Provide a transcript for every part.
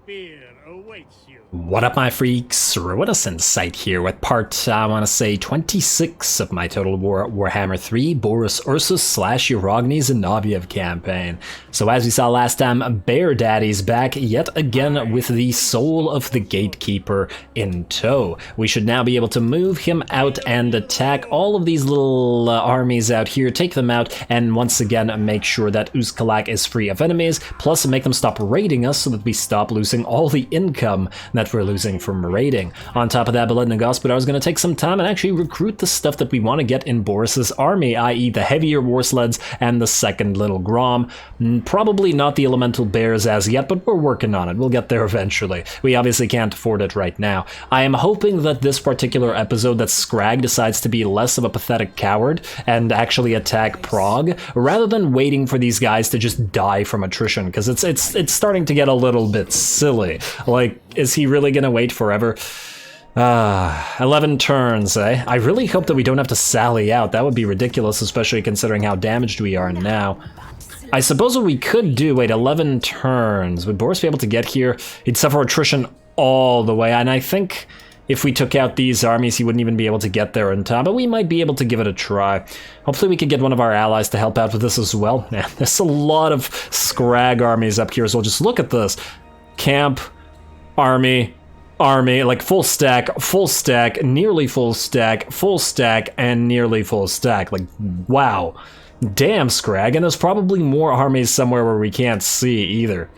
spear awaits you. What up, my freaks? RuinousInsight here with part, I want to say, 26 of my Total Warhammer 3 Boris Ursus / Uragni Zinoviev campaign. So as we saw last time, Bear Daddy's back yet again with the soul of the Gatekeeper in tow. We should now be able to move him out and attack all of these little armies out here, take them out, and once again make sure that Uzkalak is free of enemies, plus make them stop raiding us so that we stop losing all the income that we're losing from raiding. On top of that, Beledna Gospodar is going to take some time and actually recruit the stuff that we want to get in Boris's army, i.e. the heavier war sleds and the second little Grom. Probably not the elemental bears as yet, but we're working on it. We'll get there eventually. We obviously can't afford it right now. I am hoping that this particular episode that Scrag decides to be less of a pathetic coward and actually attack Prague, rather than waiting for these guys to just die from attrition, because it's starting to get a little bit silly. Like, is he really gonna wait forever? 11 turns, eh? I really hope that we don't have to sally out. That would be ridiculous, especially considering how damaged we are now. I suppose what we could do, wait, 11 turns. Would Boris be able to get here? He'd suffer attrition all the way, and I think if we took out these armies, he wouldn't even be able to get there in time, but we might be able to give it a try. Hopefully we could get one of our allies to help out with this as well. Man, there's a lot of Scrag armies up here as well. Just look at this. Camp, army, like full stack, nearly full stack, and nearly full stack. Like, wow. Damn, Scrag, and there's probably more armies somewhere where we can't see either.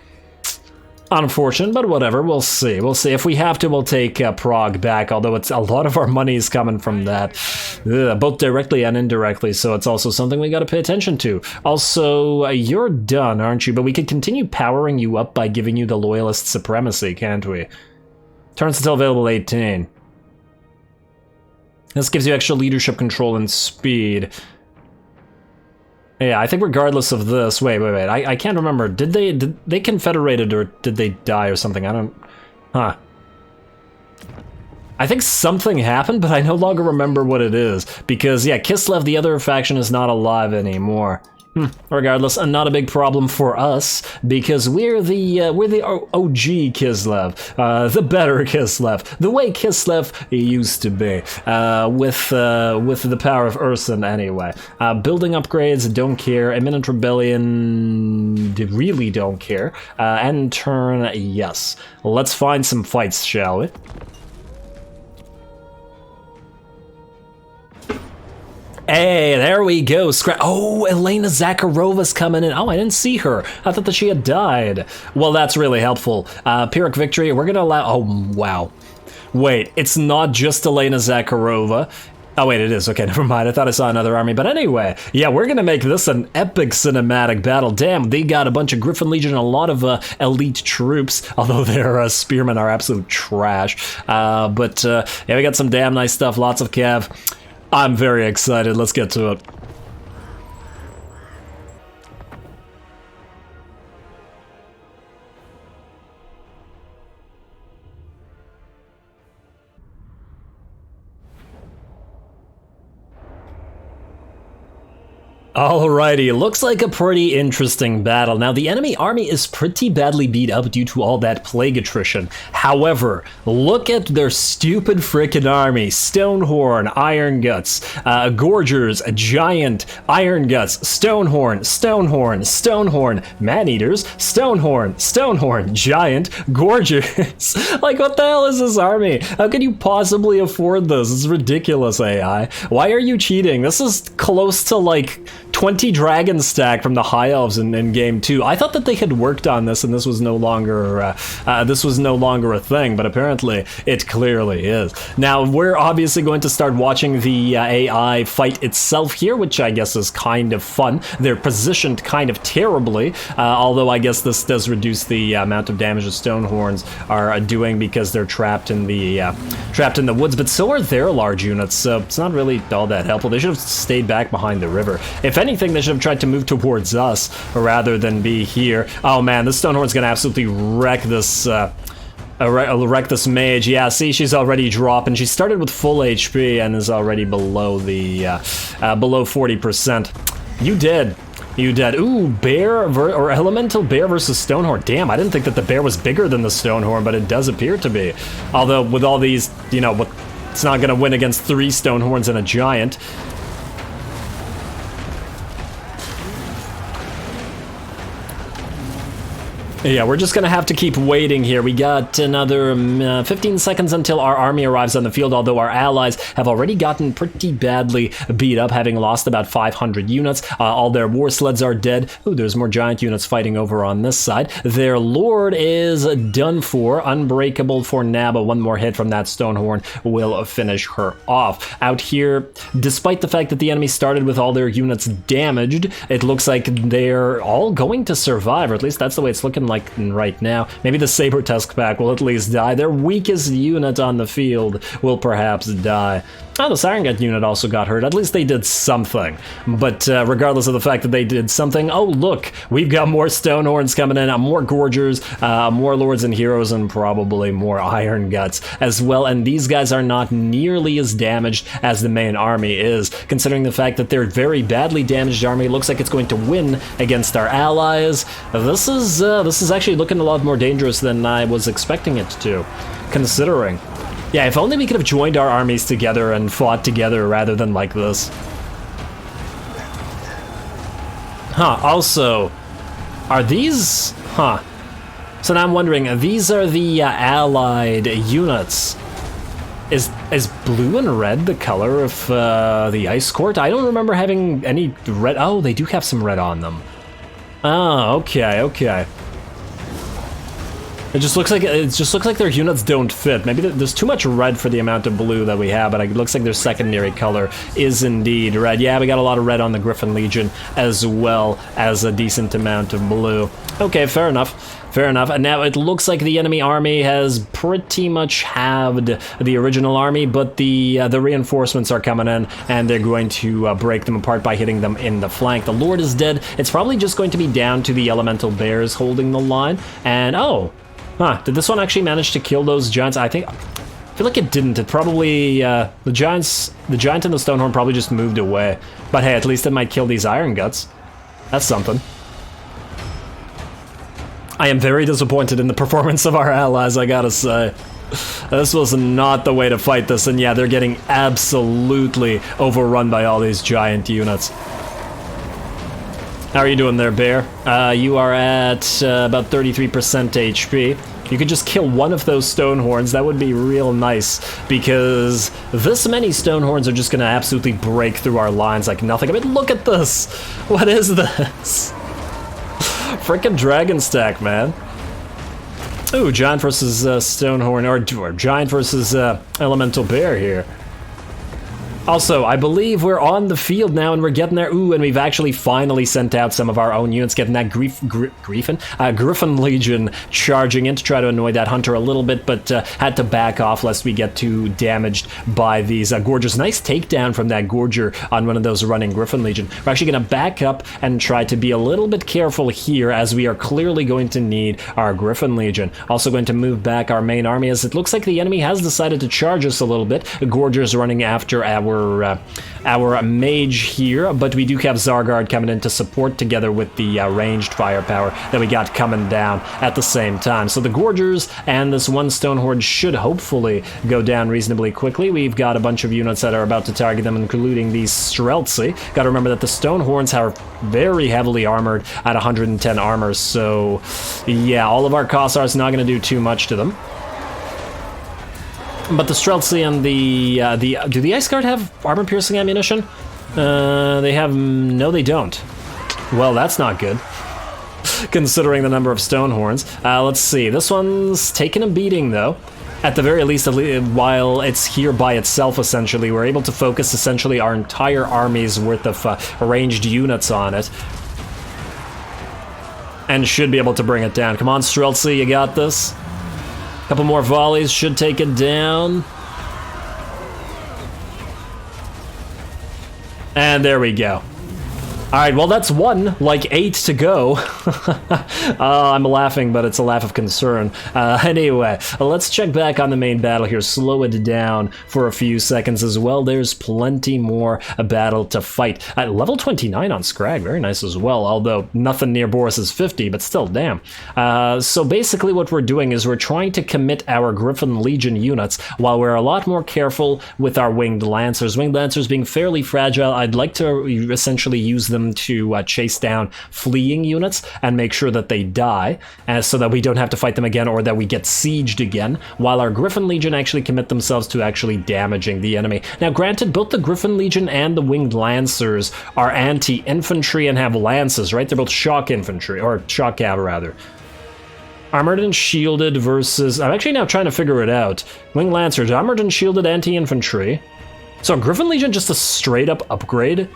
Unfortunate, but whatever, we'll see. We'll see. If we have to, we'll take Prague back, although it's a lot of our money is coming from that, both directly and indirectly, so it's also something we gotta pay attention to. Also, you're done, aren't you? But we could continue powering you up by giving you the Loyalist Supremacy, can't we? Turns until available 18. This gives you extra leadership control and speed. Yeah, I think regardless of this, wait, I can't remember. Did they confederated or did they die or something? I don't, huh. I think something happened, but I no longer remember what it is. Because, yeah, Kislev, the other faction, is not alive anymore. Regardless, not a big problem for us, because we're the OG Kislev, the better Kislev, the way Kislev used to be, with the power of Ursun anyway. Building upgrades, don't care. Imminent rebellion, really don't care. End turn, yes. Let's find some fights, shall we? Hey, there we go. Oh, Elena Zakharova's coming in. Oh, I didn't see her. I thought that she had died. Well, that's really helpful. Pyrrhic victory. We're gonna allow. Oh, wow. Wait, it's not just Elena Zakharova. Oh, wait, it is. Okay, never mind. I thought I saw another army. But anyway, yeah, we're gonna make this an epic cinematic battle. Damn, they got a bunch of Griffin Legion, a lot of elite troops, although their spearmen are absolute trash. Yeah, we got some damn nice stuff. Lots of cav. I'm very excited. Let's get to it. Alrighty, looks like a pretty interesting battle. Now, the enemy army is pretty badly beat up due to all that plague attrition. However, look at their stupid frickin' army. Stonehorn, Iron Guts, Gorgers, Giant, Iron Guts, Stonehorn, Man-Eaters, Stonehorn, Giant, Gorgers. Like, what the hell is this army? How can you possibly afford this? It's ridiculous, AI. Why are you cheating? This is close to, like, 20 dragon stack from the High Elves in game 2. I thought that they had worked on this and this was no longer a thing, but apparently it clearly is. Now we're obviously going to start watching the AI fight itself here, which I guess is kind of fun. They're positioned kind of terribly, although I guess this does reduce the amount of damage the Stonehorns are doing because they're trapped in the woods. But so are their large units, so it's not really all that helpful. They should have stayed back behind the river. If anything, they should have tried to move towards us rather than be here. Oh man, this Stonehorn's gonna absolutely wreck this mage. Yeah, see, she's already dropping. She started with full HP and is already below the below 40%. You did. You dead. Ooh, or elemental bear versus Stonehorn. Damn, I didn't think that the bear was bigger than the Stonehorn, but it does appear to be. Although with all these, you know, it's not gonna win against 3 Stonehorns and a giant. Yeah, we're just gonna have to keep waiting here. We got another 15 seconds until our army arrives on the field, although our allies have already gotten pretty badly beat up, having lost about 500 units. All their war sleds are dead. Ooh, there's more giant units fighting over on this side. Their lord is done for, unbreakable for now, but one more hit from that Stonehorn will finish her off. Out here, despite the fact that the enemy started with all their units damaged, it looks like they're all going to survive, or at least that's the way it's looking like right now. Maybe the Saber Tusk pack will at least die. Their weakest unit on the field will perhaps die. Oh, the Siren Gut unit also got hurt. At least they did something. But regardless of the fact that they did something, oh look, we've got more Stonehorns coming in, more Gorgers, more Lords and Heroes, and probably more Iron Guts as well. And these guys are not nearly as damaged as the main army is, considering the fact that their very badly damaged army looks like it's going to win against our allies. This is actually looking a lot more dangerous than I was expecting it to, considering. Yeah, if only we could have joined our armies together and fought together rather than like this. Huh, also, are these... Huh. So now I'm wondering, these are the allied units. Is blue and red the color of the Ice Court? I don't remember having any red... Oh, they do have some red on them. Oh, okay, okay. It just looks like their units don't fit. Maybe there's too much red for the amount of blue that we have, but it looks like their secondary color is indeed red. Yeah, we got a lot of red on the Griffin Legion, as well as a decent amount of blue. Okay, fair enough. Fair enough. And now it looks like the enemy army has pretty much halved the original army, but the reinforcements are coming in, and they're going to break them apart by hitting them in the flank. The Lord is dead. It's probably just going to be down to the elemental bears holding the line. And oh, huh, did this one actually manage to kill those giants? I feel like it didn't. It probably, the giant and the Stonehorn probably just moved away. But hey, at least it might kill these Iron Guts. That's something. I am very disappointed in the performance of our allies, I gotta say. This was not the way to fight this, and yeah, they're getting absolutely overrun by all these giant units. How are you doing there, Bear? You are at about 33% HP. You could just kill one of those Stonehorns, that would be real nice, because this many Stonehorns are just gonna absolutely break through our lines like nothing. I mean, look at this! What is this? Frickin' Dragon Stack, man. Ooh, Giant versus Stonehorn, or Giant versus Elemental Bear here. Also, I believe we're on the field now and we're getting there. Ooh, and we've actually finally sent out some of our own units, getting that Griffin Legion charging in to try to annoy that hunter a little bit, but had to back off lest we get too damaged by these Gorgers. Nice takedown from that Gorger on one of those running Griffin Legion. We're actually going to back up and try to be a little bit careful here, as we are clearly going to need our Griffin Legion. Also going to move back our main army, as it looks like the enemy has decided to charge us a little bit. Gorger's running after our mage here, but we do have Zargard coming in to support together with the ranged firepower that we got coming down at the same time. So the Gorgers and this one Stonehorn should hopefully go down reasonably quickly. We've got a bunch of units that are about to target them, including these Streltsy. Gotta remember that the Stonehorns are very heavily armored at 110 armor, so yeah, all of our Kossars not gonna do too much to them. But the Streltsy and do the Ice Guard have armor-piercing ammunition? They have... no, they don't. Well, that's not good, considering the number of Stonehorns. Let's see, this one's taking a beating, though. At the very least, while it's here by itself, essentially, we're able to focus essentially our entire army's worth of ranged units on it. And should be able to bring it down. Come on, Streltsy, you got this. Couple more volleys should take it down. And there we go. Alright, well that's one, like 8 to go. I'm laughing, but it's a laugh of concern. Anyway, let's check back on the main battle here, slow it down for a few seconds as well. There's plenty more battle to fight. Level 29 on Scrag, very nice as well, although nothing near Boris's 50, but still, damn. So basically what we're doing is we're trying to commit our Griffin Legion units while we're a lot more careful with our Winged Lancers. Winged Lancers being fairly fragile, I'd like to essentially use them to chase down fleeing units and make sure that they die, so that we don't have to fight them again or that we get sieged again, while our Griffin Legion actually commit themselves to actually damaging the enemy. Now granted, both the Griffin Legion and the Winged Lancers are anti-infantry and have lances, right? They're both shock infantry, or shock cav rather. Armored and shielded versus... I'm actually now trying to figure it out. Winged Lancers, armored and shielded anti-infantry. So Griffin Legion just a straight up upgrade?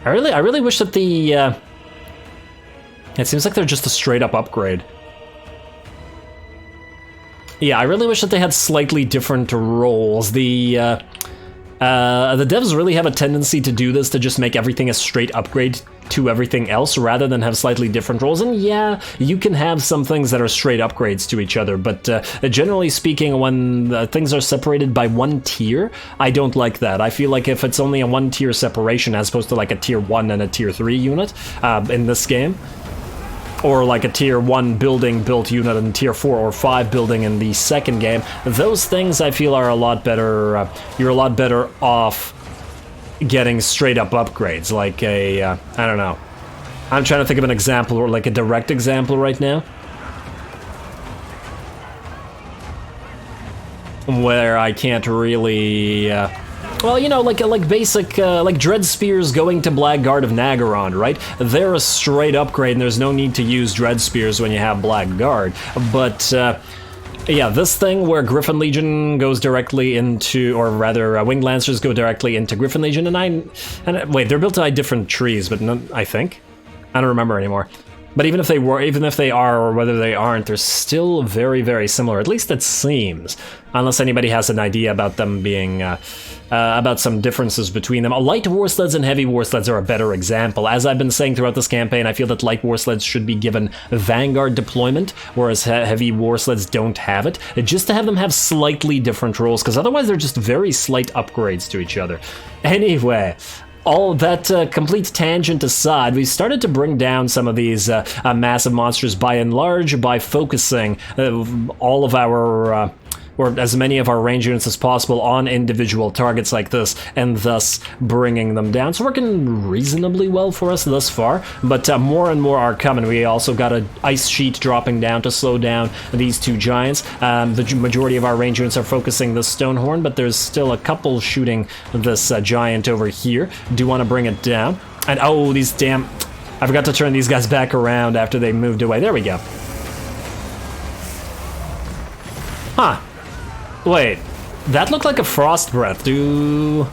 I really wish that the, it seems like they're just a straight up upgrade. Yeah, I really wish that they had slightly different roles. The devs really have a tendency to do this, to just make everything a straight upgrade to everything else rather than have slightly different roles. And yeah, you can have some things that are straight upgrades to each other, but generally speaking, when things are separated by one tier, I don't like that. I feel like if it's only a one tier separation as opposed to like a tier 1 and a tier 3 unit in this game, or like a tier 1 building built unit and tier 4 or 5 building in the second game, those things I feel are a lot better, you're a lot better off getting straight up upgrades, like a, I don't know. I'm trying to think of an example, or like a direct example right now, where I can't really, well, you know, like basic, like Dread Spears going to Blackguard of Nagaron, right? They're a straight upgrade, and there's no need to use Dread Spears when you have Blackguard. But, yeah, this thing where Griffin Legion goes directly into, or rather, Winged Lancers go directly into Griffin Legion, and wait, they're built by different trees, but none, I think? I don't remember anymore. But even if they are, or whether they aren't, they're still very, very similar. At least it seems. Unless anybody has an idea about them being, about some differences between them. Light war sleds and heavy war sleds are a better example. As I've been saying throughout this campaign, I feel that light war sleds should be given Vanguard deployment, whereas heavy war sleds don't have it. Just to have them have slightly different roles, because otherwise they're just very slight upgrades to each other. Anyway, all that complete tangent aside, we started to bring down some of these massive monsters by and large by focusing all of our, or as many of our range units as possible on individual targets like this, and thus bringing them down. It's working reasonably well for us thus far, but more and more are coming. We also got an ice sheet dropping down to slow down these two giants. The majority of our range units are focusing the Stonehorn, but there's still a couple shooting this giant over here. Do want to bring it down. And oh, these damn... I forgot to turn these guys back around after they moved away. There we go. Huh. Wait, that looked like a frost breath. I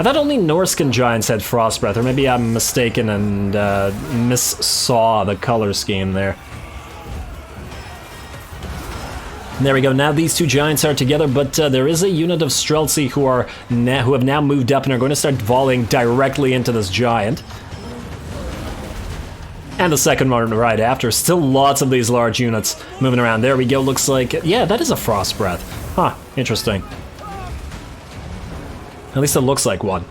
thought only Norscan giants had frost breath, or maybe I'm mistaken and missaw the color scheme there. There we go. Now these two giants are together, but there is a unit of Streltsy who have now moved up and are going to start volleying directly into this giant. And the second one right after. Still lots of these large units moving around. There we go. Looks like... yeah, that is a frost breath. Huh. Interesting. At least it looks like one.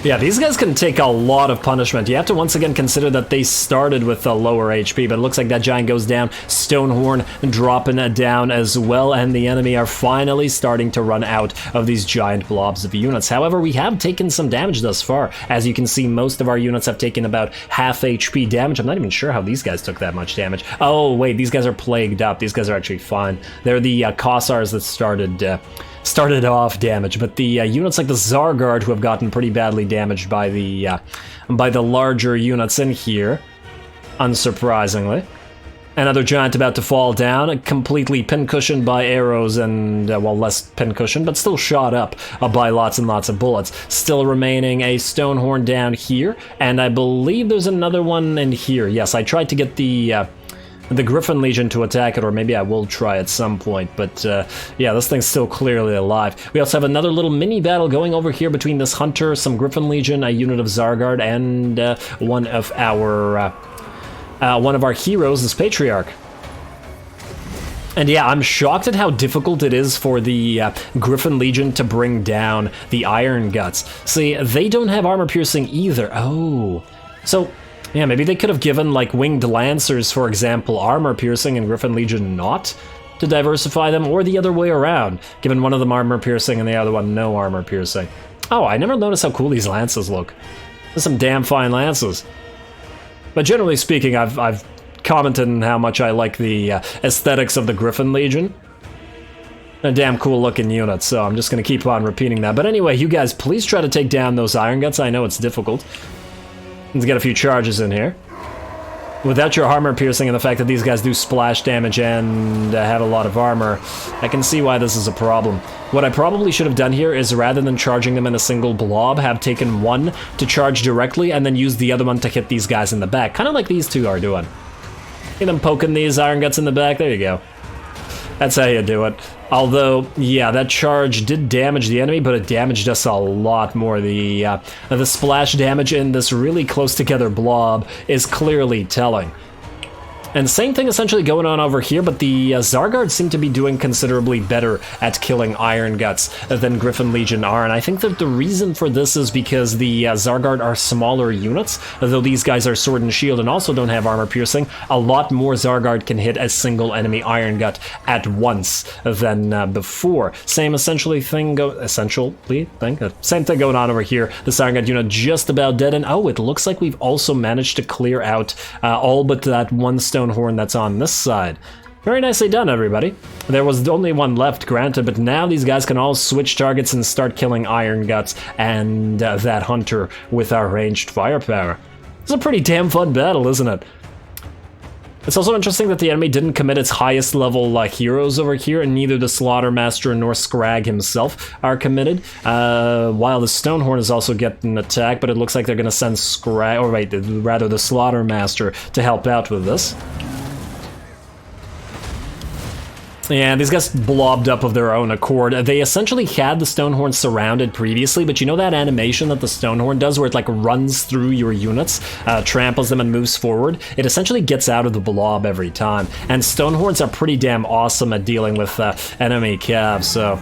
Yeah, these guys can take a lot of punishment. You have to once again consider that they started with a lower HP, but it looks like that giant goes down. Stonehorn dropping down as well, and the enemy are finally starting to run out of these giant blobs of units. However, we have taken some damage thus far. As you can see, most of our units have taken about half HP damage. I'm not even sure how these guys took that much damage. Oh, wait, these guys are plagued up. These guys are actually fine. They're the Kossars that started off damage, but the units like the Zargard, who have gotten pretty badly damaged by the larger units in here, unsurprisingly. Another giant about to fall down, completely pincushioned by arrows and, well, less pincushioned, but still shot up by lots and lots of bullets. Still remaining a Stonehorn down here, and I believe there's another one in here. Yes, I tried to get the the Griffin Legion to attack it, or maybe I will try at some point, but yeah, this thing's still clearly alive. We also have another little mini battle going over here between this Hunter, some Griffin Legion, a unit of Zargard, and one of our heroes, this Patriarch. And yeah, I'm shocked at how difficult it is for the Griffin Legion to bring down the Iron Guts. See, they don't have armor piercing either. Oh. So, yeah, maybe they could have given, like, Winged Lancers, for example, armor piercing and Griffin Legion not, to diversify them, or the other way around, given one of them armor piercing and the other one no armor piercing. Oh, I never noticed how cool these lances look. There's some damn fine lances. But generally speaking, I've commented on how much I like the aesthetics of the Griffin Legion. A damn cool looking unit, so I'm just gonna keep on repeating that. But anyway, you guys, please try to take down those Iron Guts. I know it's difficult. Let's get a few charges in here. Without your armor piercing and the fact that these guys do splash damage and have a lot of armor, I can see why this is a problem. What I probably should have done here is, rather than charging them in a single blob, have taken one to charge directly and then use the other one to hit these guys in the back. Kind of like these two are doing. See them poking these Iron Guts in the back? There you go. That's how you do it. Although, yeah, that charge did damage the enemy, but it damaged us a lot more. The splash damage in this really close together blob is clearly telling. And same thing essentially going on over here, but the Zargard seem to be doing considerably better at killing Iron Guts than Griffin Legion are, and I think that the reason for this is because the Zargard are smaller units, though these guys are sword and shield and also don't have armor piercing. A lot more Zargard can hit a single enemy Iron Gut at once than before. Same same thing going on over here. The Iron Gut unit just about dead, and oh, it looks like we've also managed to clear out all but that one Stonehorn that's on this side. Very nicely done, everybody. There was only one left, granted, but now these guys can all switch targets and start killing Iron Guts and that Hunter with our ranged firepower. It's a pretty damn fun battle, isn't it? It's also interesting that the enemy didn't commit its highest level heroes over here, and neither the Slaughtermaster nor Scrag himself are committed, while the Stonehorn is also getting attacked, but it looks like they're going to send Scrag, or wait, rather the Slaughtermaster to help out with this. Yeah, these guys blobbed up of their own accord. They essentially had the Stonehorn surrounded previously, but you know that animation that the Stonehorn does where it like runs through your units, tramples them and moves forward? It essentially gets out of the blob every time. And Stonehorns are pretty damn awesome at dealing with enemy calves, so...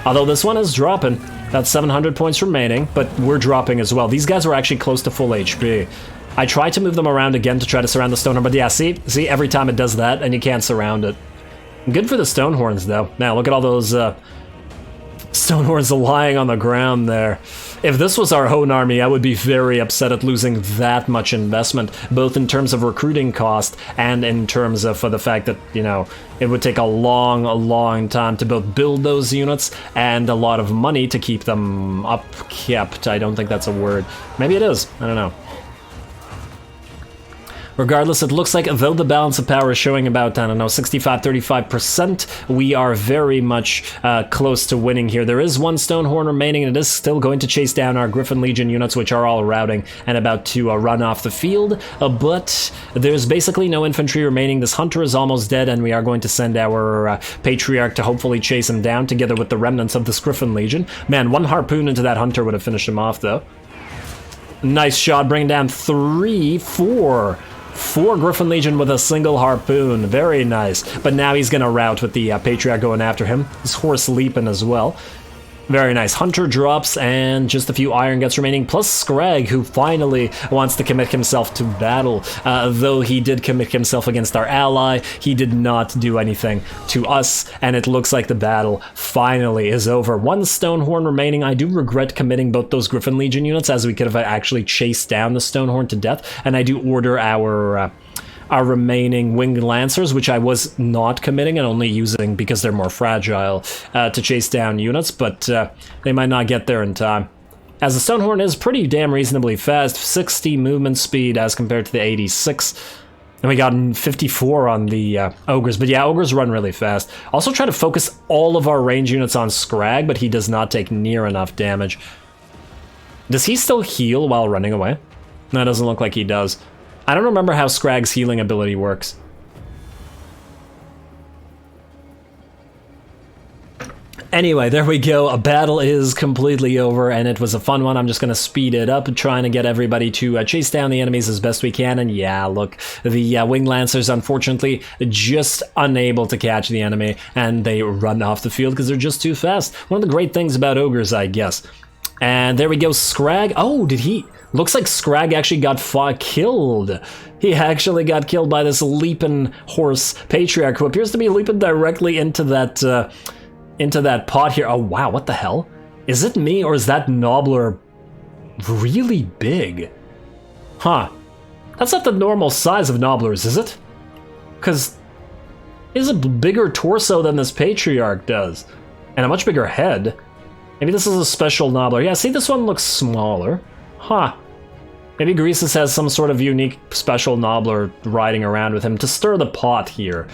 Although this one is dropping. That's 700 points remaining, but we're dropping as well. These guys were actually close to full HP. I tried to move them around again to try to surround the Stonehorn, but yeah, see, every time it does that, and you can't surround it. Good for the Stonehorns, though. Now, look at all those Stonehorns lying on the ground there. If this was our own army, I would be very upset at losing that much investment, both in terms of recruiting cost and in terms of the fact that, you know, it would take a long time to both build those units and a lot of money to keep them upkept. I don't think that's a word. Maybe it is. I don't know. Regardless, it looks like, though the balance of power is showing about, I don't know, 65-35%, we are very much close to winning here. There is one Stonehorn remaining, and it is still going to chase down our Griffin Legion units, which are all routing and about to run off the field, but there's basically no infantry remaining. This Hunter is almost dead, and we are going to send our Patriarch to hopefully chase him down, together with the remnants of this Griffin Legion. Man, one harpoon into that Hunter would have finished him off, though. Nice shot, bringing down four Griffin Legion with a single harpoon. Very nice. But now he's going to rout with the Patriarch going after him. His horse leaping as well. Very nice. Hunter drops, and just a few Iron Guts remaining, plus Scrag, who finally wants to commit himself to battle. Though he did commit himself against our ally, he did not do anything to us, and it looks like the battle finally is over. One Stonehorn remaining. I do regret committing both those Griffin Legion units, as we could have actually chased down the Stonehorn to death, and I do order our remaining Winged Lancers, which I was not committing and only using because they're more fragile to chase down units, but they might not get there in time. As the Stonehorn is pretty damn reasonably fast, 60 movement speed as compared to the 86, and we got 54 on the Ogres, but yeah, Ogres run really fast. Also try to focus all of our range units on Scrag, but he does not take near enough damage. Does he still heal while running away? No, it doesn't look like he does. I don't remember how Scrag's healing ability works. Anyway, there we go. A battle is completely over, and it was a fun one. I'm just going to speed it up, trying to get everybody to chase down the enemies as best we can. And yeah, look, the Wing Lancers, unfortunately, just unable to catch the enemy, and they run off the field because they're just too fast. One of the great things about Ogres, I guess. And there we go, Scrag. Oh, did he... Looks like Scrag actually got killed. He actually got killed by this leaping horse Patriarch, who appears to be leaping directly into that pot here. Oh, wow, what the hell? Is it me, or is that Nobbler really big? Huh. That's not the normal size of Nobblers, is it? Because he has a bigger torso than this Patriarch does, and a much bigger head. Maybe this is a special Nobbler. Yeah, see, this one looks smaller. Huh. Maybe Greasus has some sort of unique special Nobbler riding around with him to stir the pot here.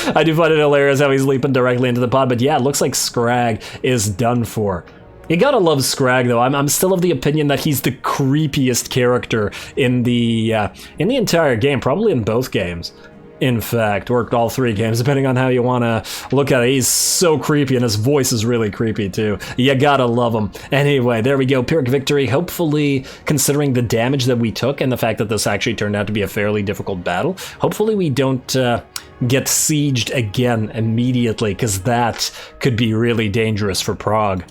I do find it hilarious how he's leaping directly into the pot, but yeah, it looks like Scrag is done for. You gotta love Scrag, though. I'm still of the opinion that he's the creepiest character in the entire game, probably in both games. In fact, or all three games, depending on how you want to look at it. He's so creepy, and his voice is really creepy, too. You gotta love him. Anyway, there we go. Pyrrhic victory. Hopefully, considering the damage that we took and the fact that this actually turned out to be a fairly difficult battle, hopefully we don't get sieged again immediately, because that could be really dangerous for Prague.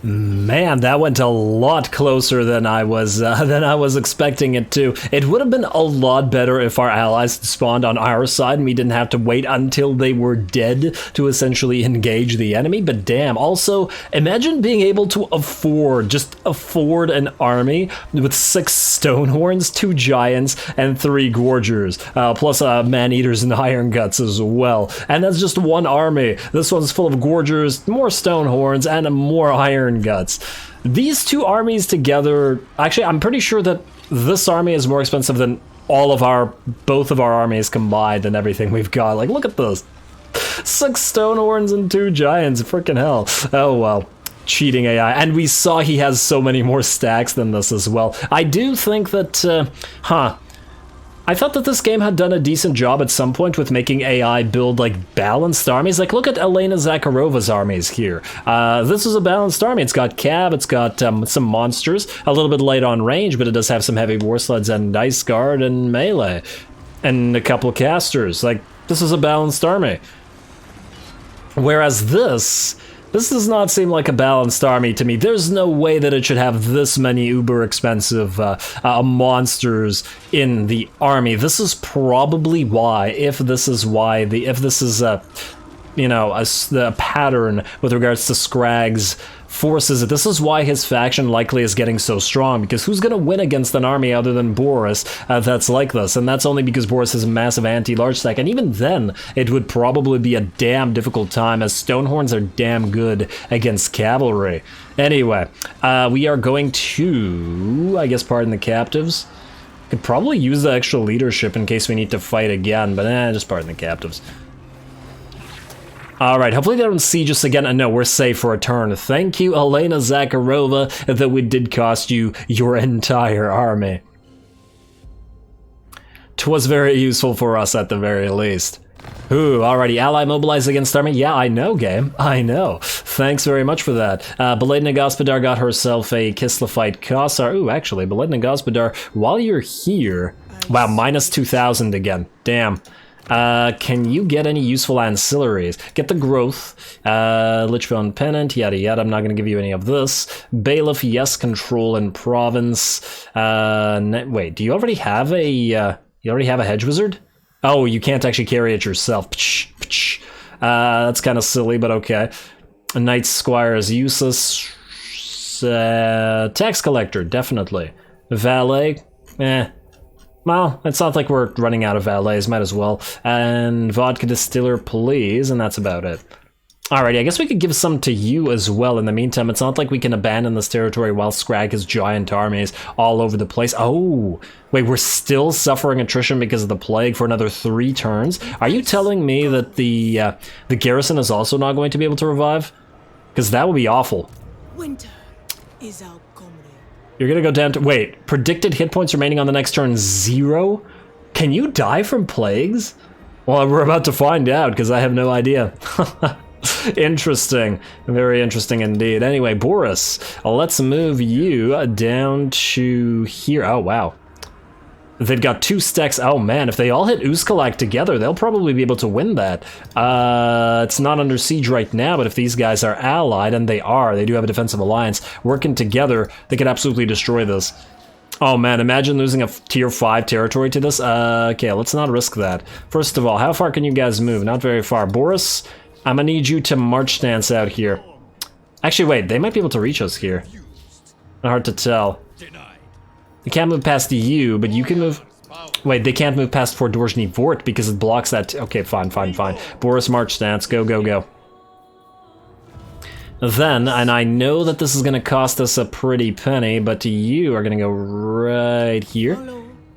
Man, that went a lot closer than I was expecting it to. It would have been a lot better if our allies had spawned on our side and we didn't have to wait until they were dead to essentially engage the enemy, but damn. Also, imagine being able to afford an army with 6 Stonehorns, 2 Giants, and 3 Gorgers, plus Man-Eaters and Iron Guts as well. And that's just one army. This one's full of Gorgers, more Stonehorns, and more Iron Guts. These two armies together, actually, I'm pretty sure that this army is more expensive than both of our armies combined and everything we've got. Like, look at this. 6 Stonehorns and 2 Giants, freaking hell. Oh well. Cheating AI. And we saw he has so many more stacks than this as well. I do think that, I thought that this game had done a decent job at some point with making AI build, like, balanced armies. Like, look at Elena Zakharova's armies here. This is a balanced army. It's got cav, it's got some monsters, a little bit light on range, but it does have some heavy war sleds and ice guard and melee. And a couple of casters. Like, this is a balanced army. Whereas this does not seem like a balanced army to me. There's no way that it should have this many uber expensive monsters in the army. This is probably why, if this is a pattern with regards to Scrag's forces, this is why his faction likely is getting so strong, because who's going to win against an army other than Boris that's like this? And that's only because Boris has a massive anti-large stack, and even then it would probably be a damn difficult time, as Stonehorns are damn good against cavalry. Anyway, we are going to, I guess, pardon the captives. Could probably use the extra leadership in case we need to fight again, but just pardon the captives. Alright, hopefully they don't siege us again. No, we're safe for a turn. Thank you, Elena Zakharova, that we did cost you your entire army. 'Twas very useful for us at the very least. Ooh, alrighty, ally mobilized against army. Yeah, I know, game. I know. Thanks very much for that. Beledna Gospodar got herself a Kislevite Kossar. Ooh, actually, Beledna Gospodar, while you're here... Wow, minus 2,000 again. Damn. Can you get any useful ancillaries? Get the growth, Lichbone Pennant, yada yada. I'm not going to give you any of this. Bailiff, yes, control and province. Wait, do you already have a hedge wizard? Oh, you can't actually carry it yourself. That's kind of silly, but okay. Knight Squire is useless. Tax collector, definitely. Valet, well, it's not like we're running out of valets, might as well. And vodka distiller, please, and that's about it. Alrighty, I guess we could give some to you as well in the meantime. It's not like we can abandon this territory while Scrag has giant armies all over the place. Oh, wait, we're still suffering attrition because of the plague for another 3 turns? Are you telling me that the garrison is also not going to be able to revive? Because that would be awful. Winter is our comrade. You're gonna go down to, wait, predicted hit points remaining on the next turn, 0? Can you die from plagues? Well, we're about to find out, because I have no idea. Interesting. Very interesting indeed. Anyway, Boris, let's move you down to here. Oh, wow. They've got 2 stacks. Oh, man, if they all hit Uzkalak together, they'll probably be able to win that. It's not under siege right now, but if these guys are allied, and they are, they do have a defensive alliance, working together, they could absolutely destroy this. Oh man, imagine losing a tier 5 territory to this. Okay, let's not risk that. First of all, how far can you guys move? Not very far. Boris, I'm gonna need you to march stance out here. Actually, wait, they might be able to reach us here. Hard to tell. They can't move past you, but you can move... Wait, they can't move past Fort Dorjny Fort because it blocks that... Okay, fine. Boris, march stance. Go. Then, and I know that this is going to cost us a pretty penny, but you are going to go right here. You're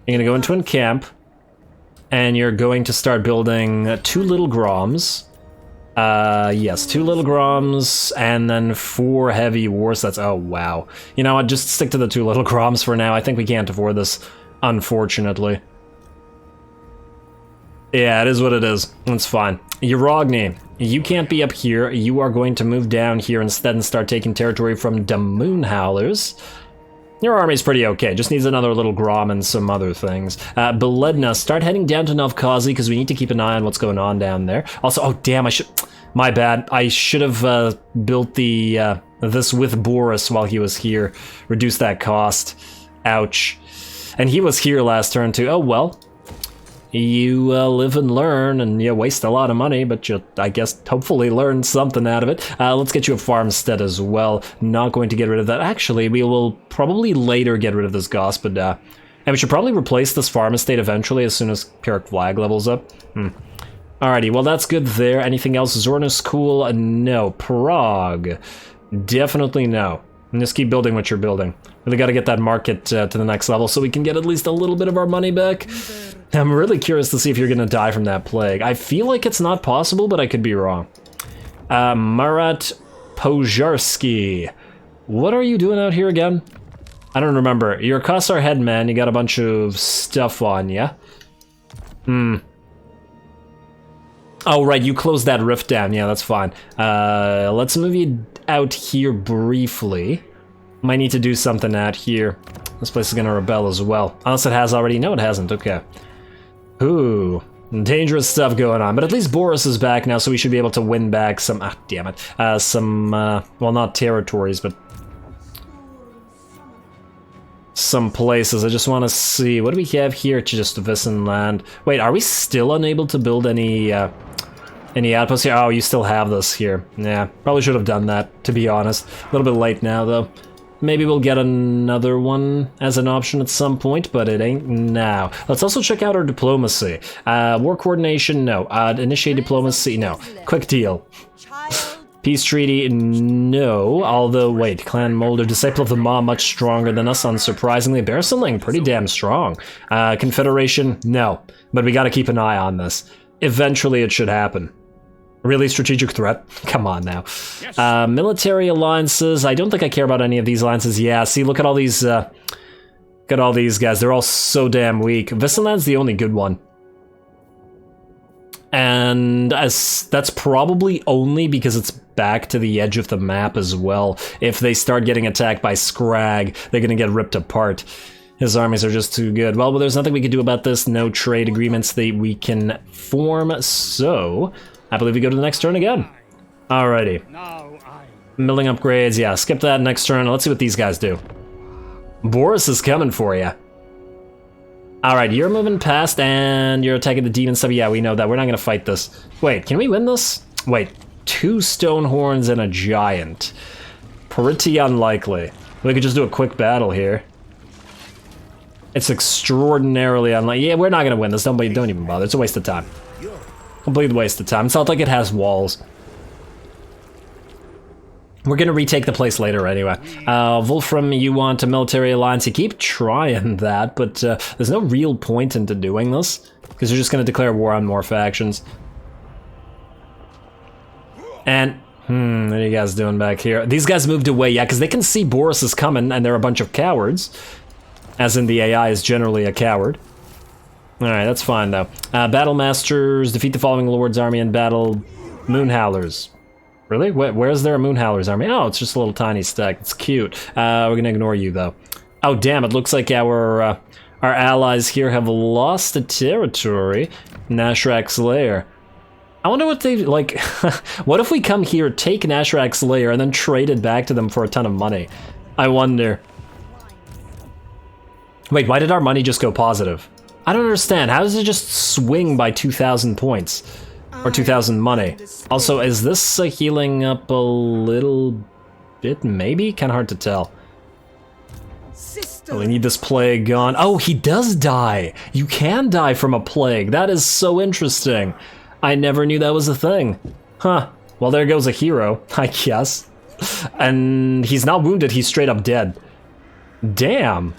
going to go into a camp, and you're going to start building 2 little Groms. Yes, 2 little Groms, and then 4 heavy wars. That's, oh wow. You know what, just stick to the 2 little Groms for now. I think we can't afford this, unfortunately. Yeah, it is what it is. It's fine. Urogny, you can't be up here. You are going to move down here instead and start taking territory from the Moon Howlers. Your army's pretty okay, just needs another little Grom and some other things. Beledna, start heading down to Novkazi because we need to keep an eye on what's going on down there. Also, oh damn, my bad. I should have built the this with Boris while he was here. Reduce that cost. Ouch. And he was here last turn too. Oh well. You live and learn, and you waste a lot of money, but you, I guess, hopefully learn something out of it. Let's get you a farmstead as well. Not going to get rid of that. Actually, we will probably later get rid of this Gospoda. And we should probably replace this farm estate eventually as soon as Pyrrhic Flag levels up. Alrighty, well that's good there. Anything else? Zornus cool? No. Prague? Definitely no. And just keep building what you're building. Really got to get that market to the next level so we can get at least a little bit of our money back. I'm really curious to see if you're going to die from that plague. I feel like it's not possible, but I could be wrong. Marat Pojarsky. What are you doing out here again? I don't remember. You're a Kossar headman. You got a bunch of stuff on ya. Oh, right. You closed that rift down. Yeah, that's fine. Let's move you out here briefly. Might need to do something out here. This place is going to rebel as well. Unless it has already. No, it hasn't. Okay. Ooh. Dangerous stuff going on. But at least Boris is back now, so we should be able to win back some... Ah, damn it. Well, not territories, but... some places. I just want to see. What do we have here? Just Wissenland. Wait, are we still unable to build any outposts here? Oh, you still have this here. Yeah, probably should have done that, to be honest. A little bit late now, though. Maybe we'll get another one as an option at some point, but it ain't now. Let's also check out our diplomacy. War coordination, no. Initiate diplomacy, no. Quick deal. Peace treaty, no. Although, wait, Clan Molder, Disciple of the Maw, much stronger than us, unsurprisingly. Bearsenling, pretty damn strong. Confederation, no. But we gotta keep an eye on this. Eventually it should happen. Really strategic threat? Come on now. Yes. Military alliances. I don't think I care about any of these alliances. Yeah, see, look at all these guys. They're all so damn weak. Wissenland's the only good one. And that's probably only because it's back to the edge of the map as well. If they start getting attacked by Scrag, they're gonna get ripped apart. His armies are just too good. Well, there's nothing we can do about this. No trade agreements that we can form, so... I believe we go to the next turn again. Alrighty. Milling upgrades, yeah, skip that next turn. Let's see what these guys do. Boris is coming for you. Alright, you're moving past and you're attacking the demon stuff. Yeah, we know that. We're not gonna fight this. Wait, can we win this? Wait, 2 Stonehorns and a Giant. Pretty unlikely. We could just do a quick battle here. It's extraordinarily unlikely. Yeah, we're not gonna win this. Don't even bother. It's a waste of time. Complete waste of time. It's not like it has walls. We're gonna retake the place later anyway. Wolfram, you want a military alliance? You keep trying that, but there's no real point into doing this, because you're just gonna declare war on more factions. And What are you guys doing back here? These guys moved away, yeah, because they can see Boris is coming, and they're a bunch of cowards. As in, the AI is generally a coward. Alright, that's fine, though. Battle Masters, defeat the following Lord's army in battle. Moonhowlers. Really? Where's there a Moonhowlers army? Oh, it's just a little tiny stack. It's cute. We're gonna ignore you, though. Oh, damn, it looks like our allies here have lost a territory. Nashrak's Lair. I wonder what they, like, what if we come here, take Nashrak's Lair, and then trade it back to them for a ton of money? I wonder. Wait, why did our money just go positive? I don't understand. How does it just swing by 2,000 points? Or 2,000 money? Also, is this healing up a little bit? Maybe? Kinda hard to tell. Oh, we need this plague gone. Oh, he does die! You can die from a plague. That is so interesting. I never knew that was a thing. Huh. Well, there goes a hero, I guess. And he's not wounded, he's straight up dead. Damn.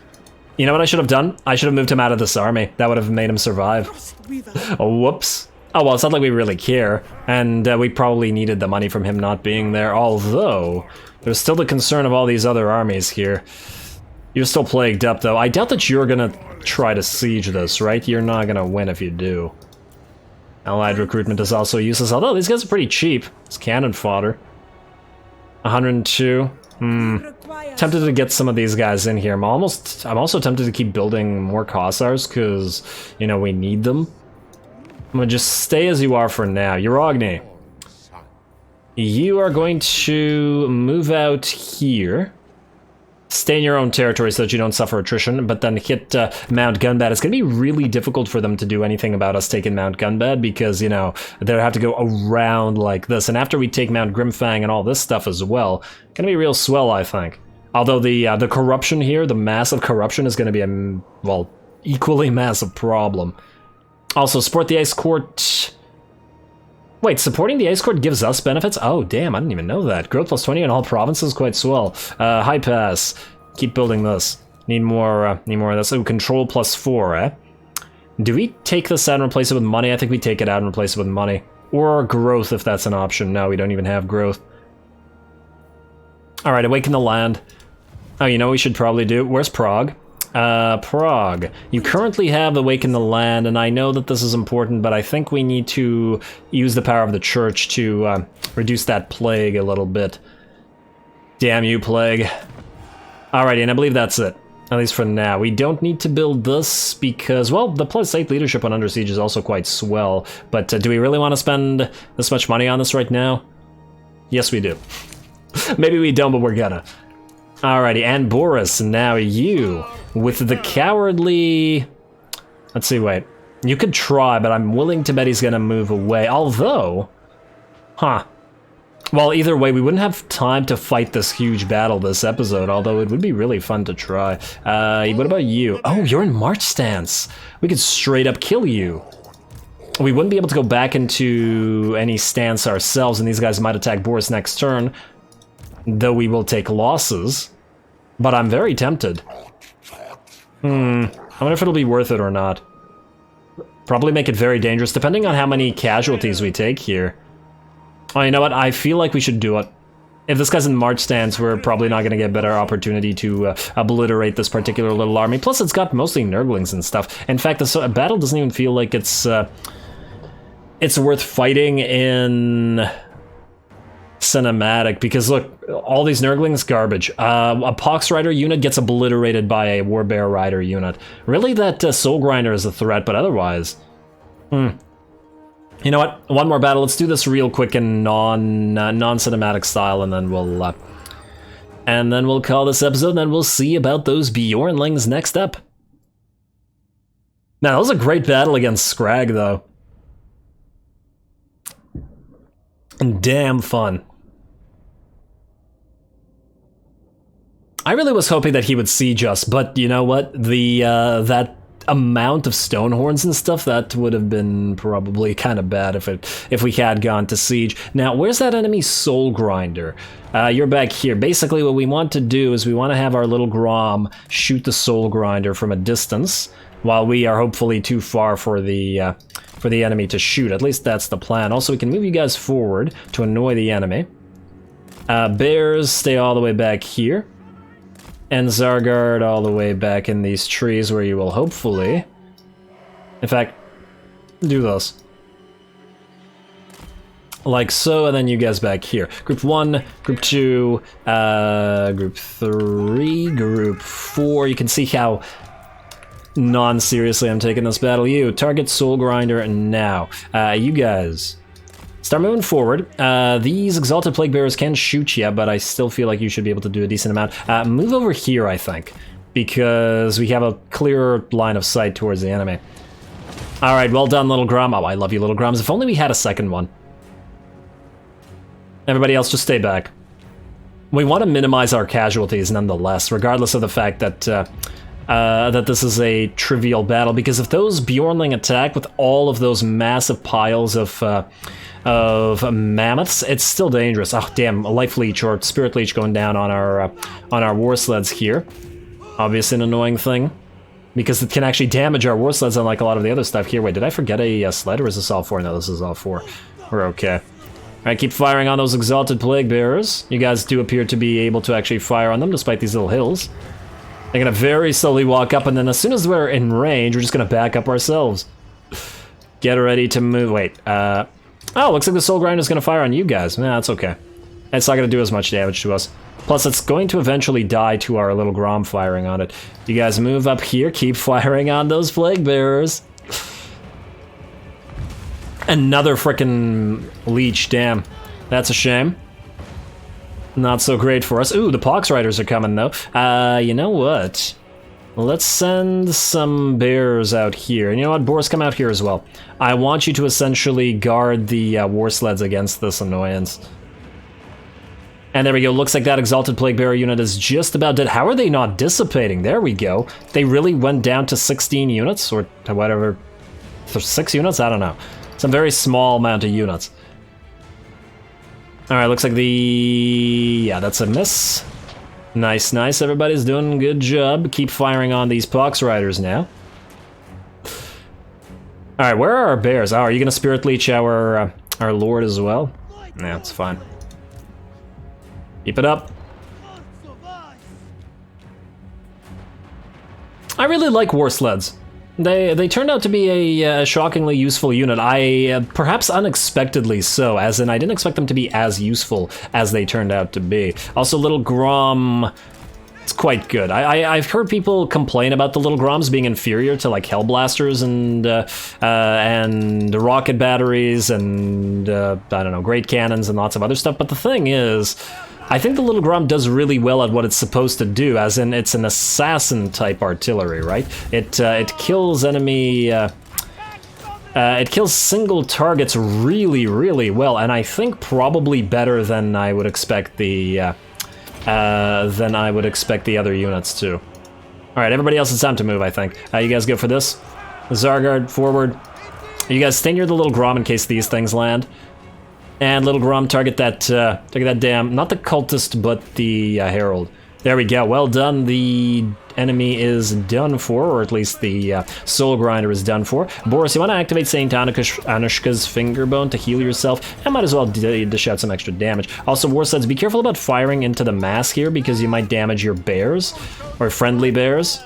You know what I should have done? I should have moved him out of this army. That would have made him survive. Oh, whoops. Oh, well, it's not like we really care. And we probably needed the money from him not being there. Although, there's still the concern of all these other armies here. You're still plagued up, though. I doubt that you're gonna try to siege this, right? You're not gonna win if you do. Allied recruitment is also useless, although these guys are pretty cheap. It's cannon fodder. 102. Tempted to get some of these guys in here. I'm also tempted to keep building more Kossars, because, you know, we need them. I'm gonna just stay as you are for now. Urogny. You are going to move out here. Stay in your own territory so that you don't suffer attrition, but then hit Mount Gunbad. It's going to be really difficult for them to do anything about us taking Mount Gunbad because, you know, they'll have to go around like this. And after we take Mount Grimfang and all this stuff as well, going to be real swell, I think. Although the corruption here, the massive corruption is going to be a, well, equally massive problem. Also, support the Ice Court. Wait, supporting the Ice Court gives us benefits? Oh, damn, I didn't even know that. Growth plus 20 in all provinces, quite swell. High Pass. Keep building this. Need more of this. Oh, control plus 4, eh? Do we take this out and replace it with money? I think we take it out and replace it with money. Or growth, if that's an option. No, we don't even have growth. Alright, awaken the land. Oh, you know what we should probably do? Where's Prague? Prague. You currently have Awaken the Land, and I know that this is important, but I think we need to use the power of the church to reduce that plague a little bit. Damn you, plague. Alrighty, and I believe that's it. At least for now. We don't need to build this because, well, the +8 leadership on Under Siege is also quite swell, but do we really want to spend this much money on this right now? Yes, we do. Maybe we don't, but we're gonna. Alrighty, and Boris, now you, with the cowardly... Let's see, wait. You could try, but I'm willing to bet he's gonna move away, although... Huh. Well, either way, we wouldn't have time to fight this huge battle this episode, although it would be really fun to try. What about you? Oh, you're in March stance. We could straight up kill you. We wouldn't be able to go back into any stance ourselves, and these guys might attack Boris next turn. Though we will take losses, but I'm very tempted. I wonder if it'll be worth it or not. Probably make it very dangerous, depending on how many casualties we take here. Oh, you know what? I feel like we should do it. If this guy's in March stance, we're probably not going to get a better opportunity to obliterate this particular little army. Plus, it's got mostly Nurglings and stuff. In fact, this battle doesn't even feel like it's worth fighting in... cinematic, because look, all these Nurglings, garbage. A Pox Rider unit gets obliterated by a Warbear Rider unit. Really, that Soul Grinder is a threat, but otherwise... You know what? One more battle. Let's do this real quick in non-cinematic style, and then we'll call this episode, and then we'll see about those Bjornlings next up. Now, that was a great battle against Scrag, though. Damn fun. I really was hoping that he would siege us, but you know what? That amount of Stonehorns and stuff, that would have been probably kind of bad if we had gone to siege. Now, where's that enemy Soul Grinder? You're back here. Basically, what we want to do is we want to have our little Grom shoot the Soul Grinder from a distance, while we are hopefully too far for the enemy to shoot. At least that's the plan. Also, we can move you guys forward to annoy the enemy. Bears stay all the way back here. And Zargard all the way back in these trees where you will hopefully... In fact, do this. Like so, and then you guys back here. Group 1, Group 2, Group 3, Group 4. You can see how non-seriously I'm taking this battle. You, target Soul Grinder now. You guys, start moving forward. These Exalted Plague Bearers can shoot you, but I still feel like you should be able to do a decent amount. Move over here, I think, because we have a clearer line of sight towards the enemy. Alright, well done, Little Grom. Oh, I love you, Little Groms. If only we had a second one. Everybody else, just stay back. We want to minimize our casualties nonetheless, regardless of the fact that that this is a trivial battle, because if those Bjornling attack with all of those massive piles of mammoths, it's still dangerous. Oh damn, a life leech or spirit leech going down on our war sleds here. Obviously an annoying thing, because it can actually damage our war sleds unlike a lot of the other stuff here. Wait, did I forget a sled, or is this all 4? No, this is all 4. We're okay. Alright, keep firing on those Exalted Plague Bearers. You guys do appear to be able to actually fire on them despite these little hills. They're gonna very slowly walk up, and then as soon as we're in range, we're just gonna back up ourselves. Get ready to move. Wait, oh, looks like the Soul Grinder's gonna fire on you guys. Nah, that's okay. It's not gonna do as much damage to us. Plus, it's going to eventually die to our little Grom firing on it. You guys move up here, keep firing on those Plague Bearers. Another frickin' leech, damn. That's a shame. Not so great for us. Ooh, the Pox Riders are coming though. You know what? Let's send some bears out here. And you know what, Boris, come out here as well. I want you to essentially guard the war sleds against this annoyance. And there we go, looks like that Exalted Plague Bearer unit is just about dead. How are they not dissipating? There we go. They really went down to 16 units, or to whatever, 6 units? I don't know. Some very small amount of units. Alright, looks like yeah, that's a miss. Nice, nice, everybody's doing a good job. Keep firing on these Pox Riders now. Alright, where are our bears? Oh, are you gonna Spirit Leech our Lord as well? Nah, it's fine. Keep it up. I really like war sleds. They turned out to be a shockingly useful unit. Perhaps unexpectedly so, as in I didn't expect them to be as useful as they turned out to be. Also, Little Grom, it's quite good. I've heard people complain about the Little Groms being inferior to like Hellblasters and rocket batteries and I don't know, great cannons and lots of other stuff. But the thing is, I think the Little Grom does really well at what it's supposed to do, as in it's an assassin-type artillery, right? It kills enemy... it kills single targets really, really well, and I think probably better than I would expect the other units too. All right, everybody else, it's time to move, I think. You guys go for this. Zargard, forward. You guys stay near the Little Grom in case these things land. And Little Grom, target that damn, not the cultist, but the Herald. There we go, well done. The enemy is done for, or at least the Soul Grinder is done for. Boris, you want to activate Saint Anushka's Fingerbone to heal yourself? I might as well dish out some extra damage. Also, war sleds, be careful about firing into the mass here, because you might damage your bears, or friendly bears.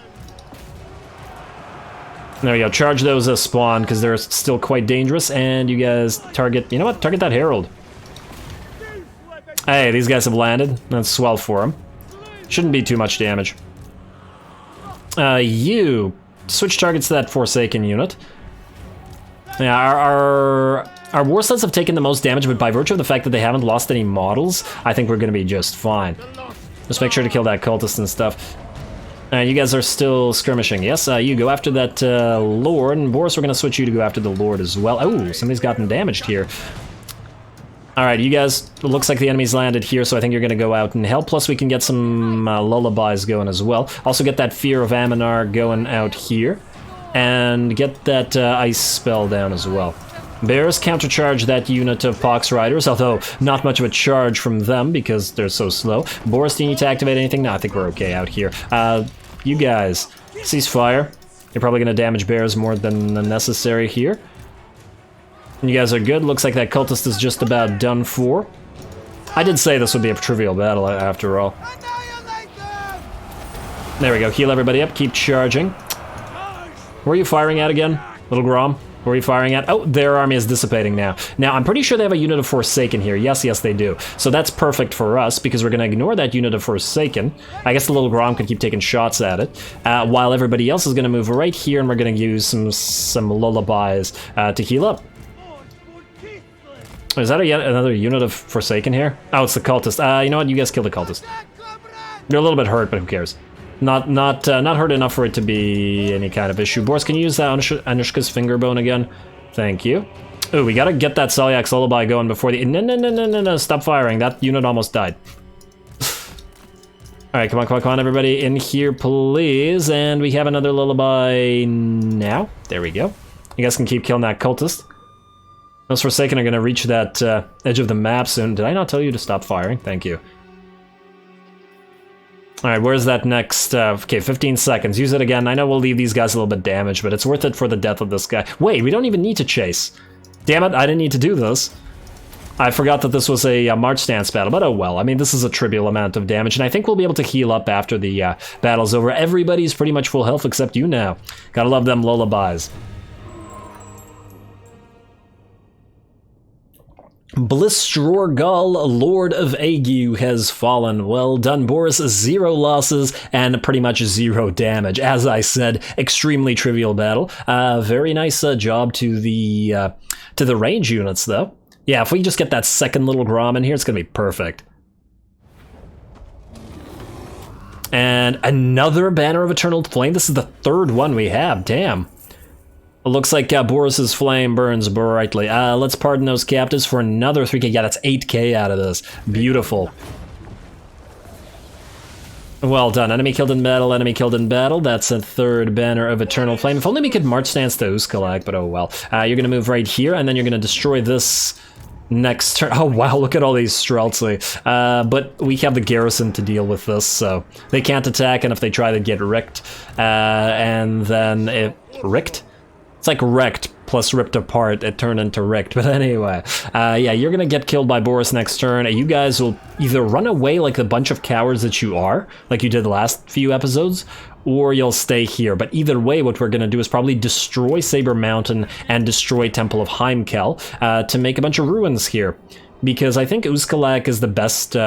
There we go, charge those as spawn, because they're still quite dangerous, and you guys target, you know what, target that Herald. Hey, these guys have landed, that's swell for them. Shouldn't be too much damage. You, switch targets to that Forsaken unit. Yeah, our war sleds have taken the most damage, but by virtue of the fact that they haven't lost any models, I think we're gonna be just fine. Just make sure to kill that cultist and stuff. You guys are still skirmishing, yes? You go after that Lord, and Boris, we're gonna switch you to go after the Lord as well. Oh, somebody's gotten damaged here. Alright, you guys, it looks like the enemy's landed here, so I think you're gonna go out and help, plus we can get some lullabies going as well. Also get that Fear of Aminar going out here, and get that ice spell down as well. Bears countercharge that unit of Pox Riders, although not much of a charge from them because they're so slow. Boris, do you need to activate anything? No, I think we're okay out here. You guys, cease fire. You're probably gonna damage bears more than necessary here. You guys are good. Looks like that cultist is just about done for. I did say this would be a trivial battle after all. There we go, heal everybody up, keep charging. Where are you firing at again, little Grom? Where are you firing at? Oh, their army is dissipating now. Now, I'm pretty sure they have a unit of Forsaken here. Yes, yes, they do. So that's perfect for us, because we're going to ignore that unit of Forsaken. I guess the little Grom can keep taking shots at it, while everybody else is going to move right here, and we're going to use some lullabies to heal up. Is that another unit of Forsaken here? Oh, it's the cultist. You know what? You guys kill the cultist. They're a little bit hurt, but who cares? Not hurt enough for it to be any kind of issue. Boris, can you use Anushka's fingerbone again? Thank you. Ooh, we gotta get that Salyak's lullaby going before the... No, stop firing. That unit almost died. Alright, come on, everybody. In here, please. And we have another lullaby now. There we go. You guys can keep killing that cultist. Those Forsaken are gonna reach that edge of the map soon. Did I not tell you to stop firing? Thank you. Alright, where's that next, okay, 15 seconds, use it again. I know we'll leave these guys a little bit damaged, but it's worth it for the death of this guy. Wait, we don't even need to chase. Damn it, I didn't need to do this. I forgot that this was a March stance battle, but oh well. I mean, this is a trivial amount of damage, and I think we'll be able to heal up after the battle's over. Everybody's pretty much full health except you now. Gotta love them lullabies. Blistrorgal, Lord of Ague, has fallen. Well done, Boris. 0 losses and pretty much 0 damage. As I said, extremely trivial battle. Very nice job to the range units, though. Yeah, if we just get that second little Grom in here, it's gonna be perfect. And another Banner of Eternal Flame. This is the 3rd one we have. Damn. It looks like Boris's flame burns brightly. Let's pardon those captives for another 3k. Yeah, that's 8k out of this. Beautiful. Well done. Enemy killed in battle, enemy killed in battle. That's a 3rd Banner of Eternal Flame. If only we could March stance to Uskalak, but oh well. You're going to move right here, and then you're going to destroy this next turn. Oh wow, look at all these Streltsy. But we have the garrison to deal with this, so they can't attack, and if they try, they get wrecked. And then it... Wrecked? It's like wrecked plus ripped apart. It turned into wrecked. But anyway, yeah, you're gonna get killed by Boris next turn. You guys will either run away like the bunch of cowards that you are, like you did the last few episodes, or you'll stay here. But either way, what we're gonna do is probably destroy Saber Mountain and destroy Temple of Heimkel to make a bunch of ruins here. Because I think Uskalak is the best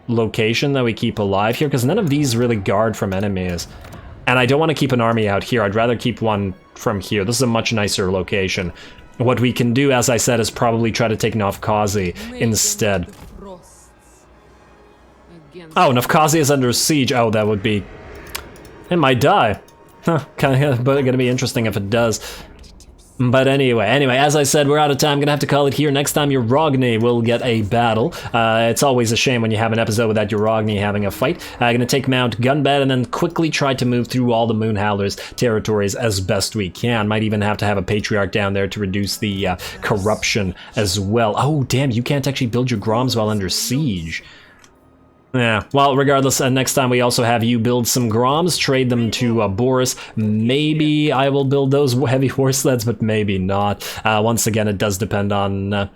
location that we keep alive here, because none of these really guard from enemies. And I don't want to keep an army out here. I'd rather keep one from here. This is a much nicer location. What we can do, as I said, is probably try to take Novkazi instead. Oh, Novkazi is under siege. Oh, that would be... It might die. Huh, kind of gonna be interesting if it does. But anyway, as I said, we're out of time. Gonna have to call it here. Next time, Urogny will get a battle. It's always a shame when you have an episode without Urogny having a fight. Gonna take Mount Gunbad and then quickly try to move through all the Moonhowlers territories as best we can. Might even have to have a Patriarch down there to reduce the corruption as well. Oh, damn, you can't actually build your Groms while under siege. Yeah, well, regardless, next time we also have you build some Groms, trade them to Boris. Maybe I will build those heavy horse sleds, but maybe not. Once again, it does depend on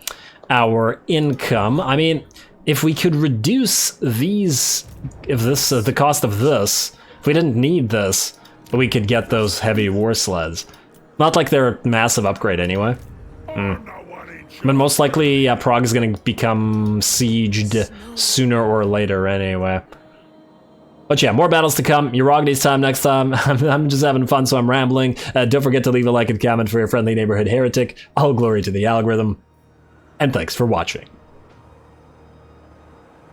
our income. I mean, if we could reduce these, the cost of this, if we didn't need this, we could get those heavy war sleds. Not like they're a massive upgrade anyway. But most likely, Prague is going to become sieged sooner or later anyway. But yeah, more battles to come. Urogny's time next time. I'm just having fun, so I'm rambling. Don't forget to leave a like and comment for your friendly neighborhood heretic. All glory to the algorithm. And thanks for watching.